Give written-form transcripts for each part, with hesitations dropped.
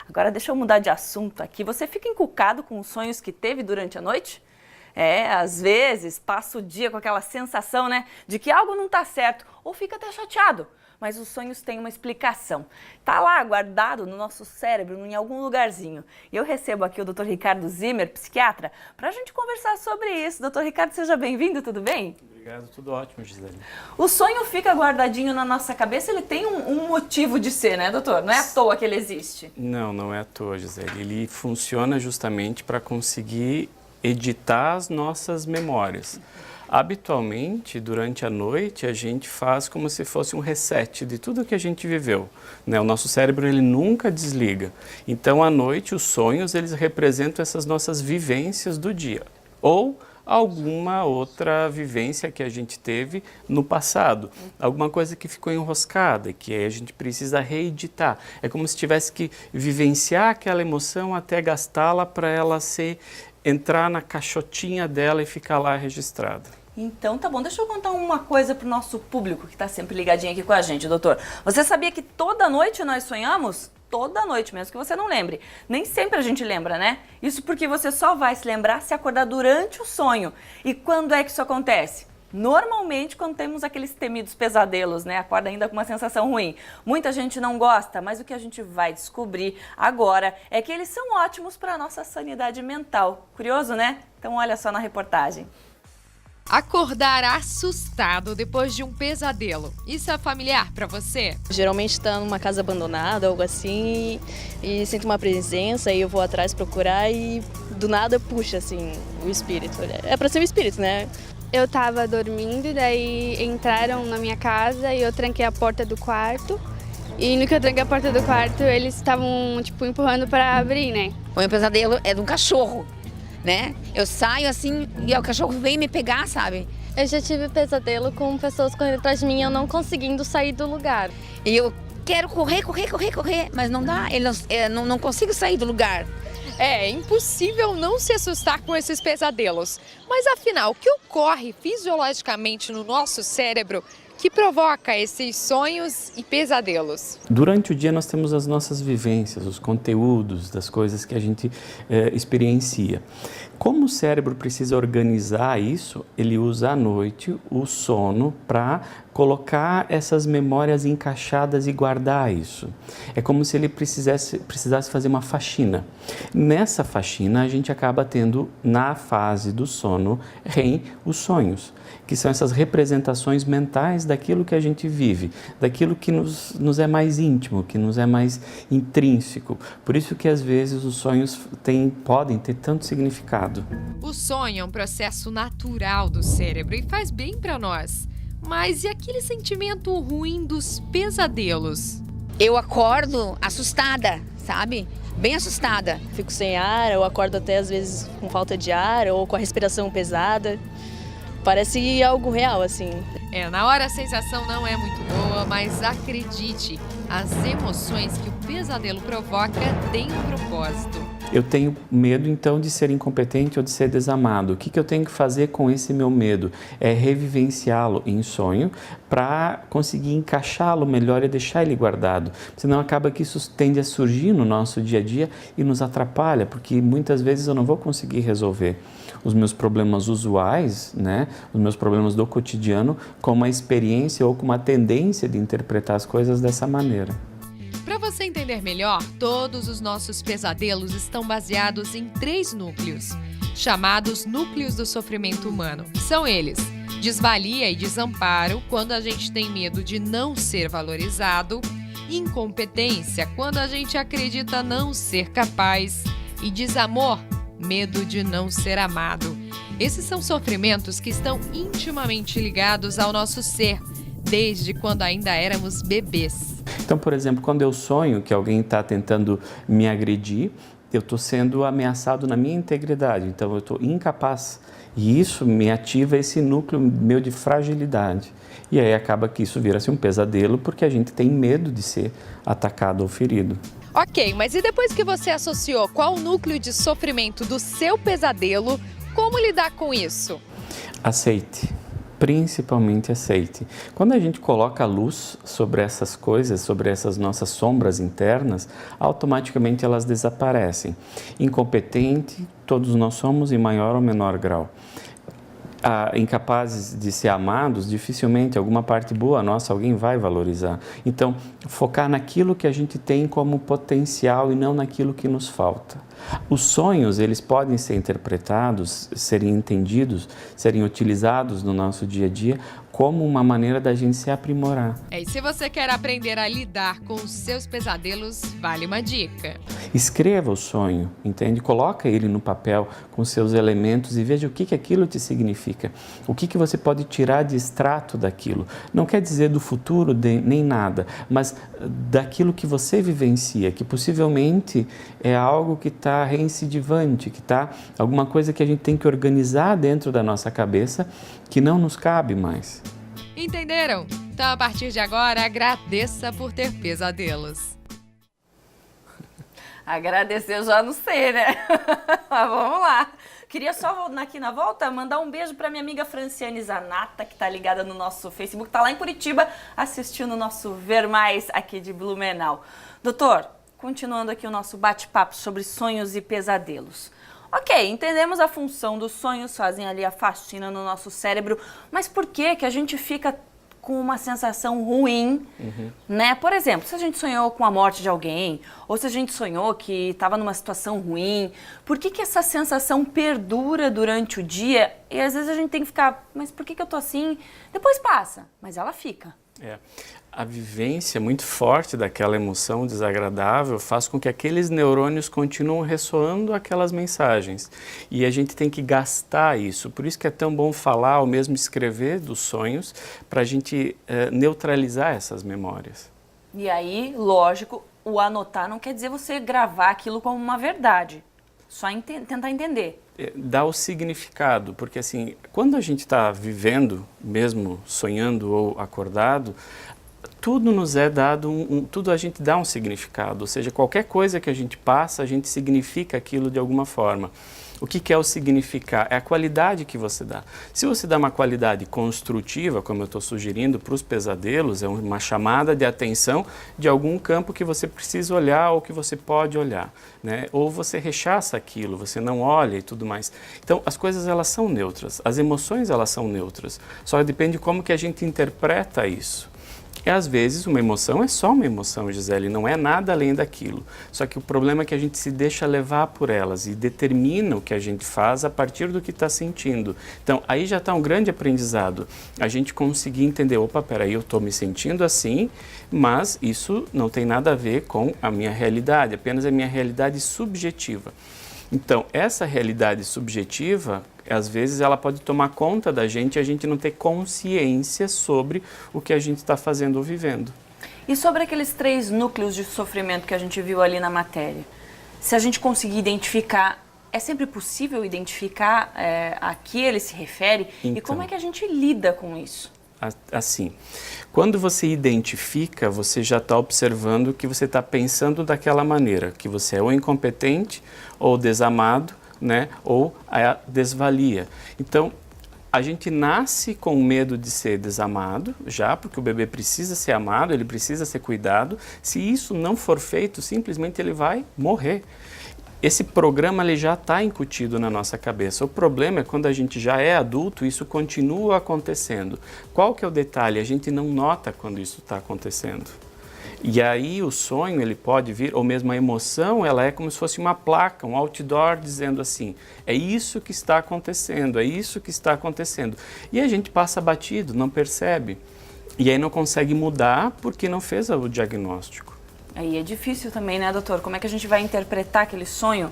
Agora deixa eu mudar de assunto aqui. Você fica encucado com os sonhos que teve durante a noite? Às vezes passa o dia com aquela sensação, né, de que algo não está certo ou fica até chateado. Mas os sonhos têm uma explicação. Está lá guardado no nosso cérebro, em algum lugarzinho. E eu recebo aqui o Dr. Ricardo Zimmer, psiquiatra, para a gente conversar sobre isso. Dr. Ricardo, seja bem-vindo, tudo bem? Obrigado, tudo ótimo, Gisele. O sonho fica guardadinho na nossa cabeça, ele tem um motivo de ser, né, doutor? Não é à toa que ele existe. Não, não é à toa, Gisele. Ele funciona justamente para conseguir editar as nossas memórias. Habitualmente, durante a noite, a gente faz como se fosse um reset de tudo que a gente viveu, né? O nosso cérebro, ele nunca desliga. Então, à noite, os sonhos, eles representam essas nossas vivências do dia. Ou alguma outra vivência que a gente teve no passado. Alguma coisa que ficou enroscada, que aí a gente precisa reeditar. É como se tivesse que vivenciar aquela emoção até gastá-la para ela entrar na caixotinha dela e ficar lá registrada. Então tá bom, deixa eu contar uma coisa pro nosso público que tá sempre ligadinho aqui com a gente, doutor. Você sabia que toda noite nós sonhamos? Toda noite, mesmo que você não lembre. Nem sempre a gente lembra, né? Isso porque você só vai se lembrar se acordar durante o sonho. E quando é que isso acontece? Normalmente quando temos aqueles temidos pesadelos, né? Acorda ainda com uma sensação ruim. Muita gente não gosta, mas o que a gente vai descobrir agora é que eles são ótimos para a nossa sanidade mental. Curioso, né? Então olha só na reportagem. Acordar assustado depois de um pesadelo. Isso é familiar para você? Geralmente está numa casa abandonada, algo assim, e sinto uma presença, e eu vou atrás procurar e do nada puxa assim o espírito. É para ser o espírito, né? Eu tava dormindo e daí entraram na minha casa e eu tranquei a porta do quarto. E no que eu tranquei a porta do quarto, eles estavam empurrando para abrir, né? O meu pesadelo é de um cachorro, né? Eu saio assim e o cachorro vem me pegar, sabe? Eu já tive pesadelo com pessoas correndo atrás de mim e eu não conseguindo sair do lugar. E eu quero correr, mas não dá, eu não consigo sair do lugar. É impossível não se assustar com esses pesadelos. Mas afinal, o que ocorre fisiologicamente no nosso cérebro que provoca esses sonhos e pesadelos? Durante o dia nós temos as nossas vivências, os conteúdos das coisas que a gente experiencia. Como o cérebro precisa organizar isso, ele usa à noite o sono para colocar essas memórias encaixadas e guardar isso. É como se ele precisasse fazer uma faxina. Nessa faxina a gente acaba tendo, na fase do sono, REM, os sonhos, que são essas representações mentais daquilo que a gente vive, daquilo que nos é mais íntimo, que nos é mais intrínseco. Por isso que às vezes os sonhos podem ter tanto significado. O sonho é um processo natural do cérebro e faz bem para nós. Mas e aquele sentimento ruim dos pesadelos? Eu acordo assustada, sabe? Bem assustada. Fico sem ar, eu acordo até às vezes com falta de ar ou com a respiração pesada. Parece algo real, assim. Na hora a sensação não é muito boa, mas acredite, as emoções que o pesadelo provoca têm um propósito. Eu tenho medo, então, de ser incompetente ou de ser desamado. O que eu tenho que fazer com esse meu medo? É revivenciá-lo em sonho para conseguir encaixá-lo melhor e deixar ele guardado. Senão acaba que isso tende a surgir no nosso dia a dia e nos atrapalha, porque muitas vezes eu não vou conseguir resolver os meus problemas usuais, né? Os meus problemas do cotidiano, com uma experiência ou com uma tendência de interpretar as coisas dessa maneira. Para você entender melhor, todos os nossos pesadelos estão baseados em 3 núcleos, chamados núcleos do sofrimento humano. São eles: desvalia e desamparo, quando a gente tem medo de não ser valorizado; incompetência, quando a gente acredita não ser capaz; e desamor, medo de não ser amado. Esses são sofrimentos que estão intimamente ligados ao nosso ser, desde quando ainda éramos bebês. Então, por exemplo, quando eu sonho que alguém está tentando me agredir, eu estou sendo ameaçado na minha integridade, então eu estou incapaz. E isso me ativa esse núcleo meu de fragilidade. E aí acaba que isso vira-se um pesadelo, porque a gente tem medo de ser atacado ou ferido. Ok, mas e depois que você associou qual o núcleo de sofrimento do seu pesadelo, como lidar com isso? Aceite. Principalmente aceite. Quando a gente coloca a luz sobre essas coisas, sobre essas nossas sombras internas, automaticamente elas desaparecem. Incompetente, todos nós somos em maior ou menor grau. Incapazes de ser amados, dificilmente alguma parte boa nossa alguém vai valorizar. Então, focar naquilo que a gente tem como potencial e não naquilo que nos falta. Os sonhos, eles podem ser interpretados, serem entendidos, serem utilizados no nosso dia a dia como uma maneira da gente se aprimorar. E se você quer aprender a lidar com os seus pesadelos, vale uma dica. Escreva o sonho, entende? Coloca ele no papel com seus elementos e veja o que aquilo te significa. O que você pode tirar de extrato daquilo. Não quer dizer do futuro nem nada, mas daquilo que você vivencia, que possivelmente é algo que está reincidivante, que está alguma coisa que a gente tem que organizar dentro da nossa cabeça que não nos cabe mais. Entenderam? Então, a partir de agora, agradeça por ter pesadelos. Agradecer eu já não sei, né? Mas vamos lá. Queria só, aqui na volta, mandar um beijo para minha amiga Franciane Zanata, que tá ligada no nosso Facebook, tá lá em Curitiba, assistindo o nosso Ver Mais aqui de Blumenau. Doutor, continuando aqui o nosso bate-papo sobre sonhos e pesadelos. Ok, entendemos a função dos sonhos, fazem ali a faxina no nosso cérebro, mas por que a gente fica com uma sensação ruim, né? Por exemplo, se a gente sonhou com a morte de alguém, ou se a gente sonhou que estava numa situação ruim, por que essa sensação perdura durante o dia? E às vezes a gente tem que ficar, mas por que eu tô assim? Depois passa, mas ela fica. A vivência muito forte daquela emoção desagradável faz com que aqueles neurônios continuem ressoando aquelas mensagens. E a gente tem que gastar isso. Por isso que é tão bom falar ou mesmo escrever dos sonhos para a gente neutralizar essas memórias. E aí, lógico, o anotar não quer dizer você gravar aquilo como uma verdade. Só tentar entender. Dá o significado, porque assim, quando a gente está vivendo, mesmo sonhando ou acordado, tudo nos é dado, tudo a gente dá um significado, ou seja, qualquer coisa que a gente passa, a gente significa aquilo de alguma forma. O que é o significar? É a qualidade que você dá. Se você dá uma qualidade construtiva, como eu estou sugerindo para os pesadelos, é uma chamada de atenção de algum campo que você precisa olhar ou que você pode olhar, né? Ou você rechaça aquilo, você não olha e tudo mais. Então, as coisas elas são neutras, as emoções elas são neutras, só depende de como que a gente interpreta isso. E às vezes uma emoção é só uma emoção, Gisele, não é nada além daquilo. Só que o problema é que a gente se deixa levar por elas e determina o que a gente faz a partir do que está sentindo. Então, aí já está um grande aprendizado. A gente conseguir entender, opa, peraí, eu estou me sentindo assim, mas isso não tem nada a ver com a minha realidade, apenas a minha realidade subjetiva. Então, essa realidade subjetiva, às vezes, ela pode tomar conta da gente e a gente não ter consciência sobre o que a gente está fazendo ou vivendo. E sobre aqueles 3 núcleos de sofrimento que a gente viu ali na matéria? Se a gente conseguir identificar, é sempre possível identificar a que ele se refere? Então, e como é que a gente lida com isso? Assim, quando você identifica, você já está observando que você está pensando daquela maneira, que você é ou incompetente, ou desamado, né, ou a desvalia. Então, a gente nasce com medo de ser desamado, já, porque o bebê precisa ser amado, ele precisa ser cuidado. Se isso não for feito, simplesmente ele vai morrer. Esse programa ele já está incutido na nossa cabeça. O problema é quando a gente já é adulto, isso continua acontecendo. Qual que é o detalhe? A gente não nota quando isso está acontecendo. E aí o sonho ele pode vir, ou mesmo a emoção, ela é como se fosse uma placa, um outdoor dizendo assim, é isso que está acontecendo, é isso que está acontecendo. E a gente passa batido, não percebe. E aí não consegue mudar porque não fez o diagnóstico. Aí é difícil também, né, doutor? Como é que a gente vai interpretar aquele sonho?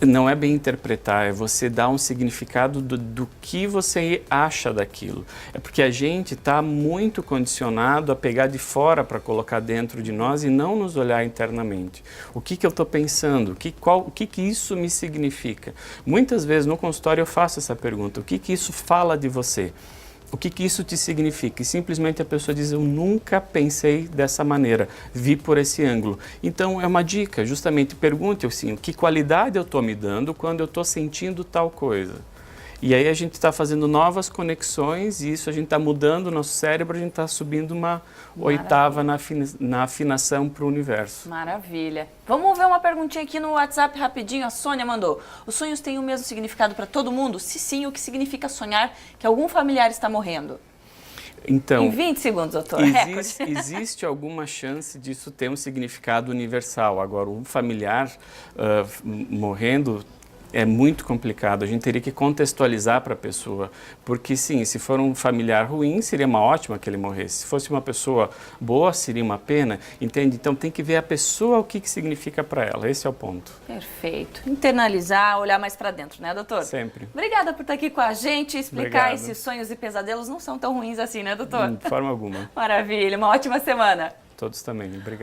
Não é bem interpretar, é você dar um significado do que você acha daquilo. É porque a gente está muito condicionado a pegar de fora para colocar dentro de nós e não nos olhar internamente. O que eu estou pensando? O que isso me significa? Muitas vezes no consultório eu faço essa pergunta, o que isso fala de você? O que isso te significa? E simplesmente a pessoa diz, eu nunca pensei dessa maneira, vi por esse ângulo. Então é uma dica, justamente pergunte assim, que qualidade eu estou me dando quando eu estou sentindo tal coisa? E aí a gente está fazendo novas conexões e isso a gente está mudando o nosso cérebro, a gente está subindo uma oitava na afinação para o universo. Maravilha. Vamos ver uma perguntinha aqui no WhatsApp rapidinho. A Sônia mandou. Os sonhos têm o mesmo significado para todo mundo? Se sim, o que significa sonhar que algum familiar está morrendo? Então, Em 20 segundos, doutor. existe alguma chance disso ter um significado universal. Agora, um familiar morrendo é muito complicado. A gente teria que contextualizar para a pessoa. Porque, sim, se for um familiar ruim, seria uma ótima que ele morresse. Se fosse uma pessoa boa, seria uma pena. Entende? Então, tem que ver a pessoa, o que significa para ela. Esse é o ponto. Perfeito. Internalizar, olhar mais para dentro, né, doutor? Sempre. Obrigada por estar aqui com a gente, explicar Obrigado. esses sonhos e pesadelos não são tão ruins assim, né, doutor? De forma alguma. Maravilha. Uma ótima semana. Todos também. Obrigado.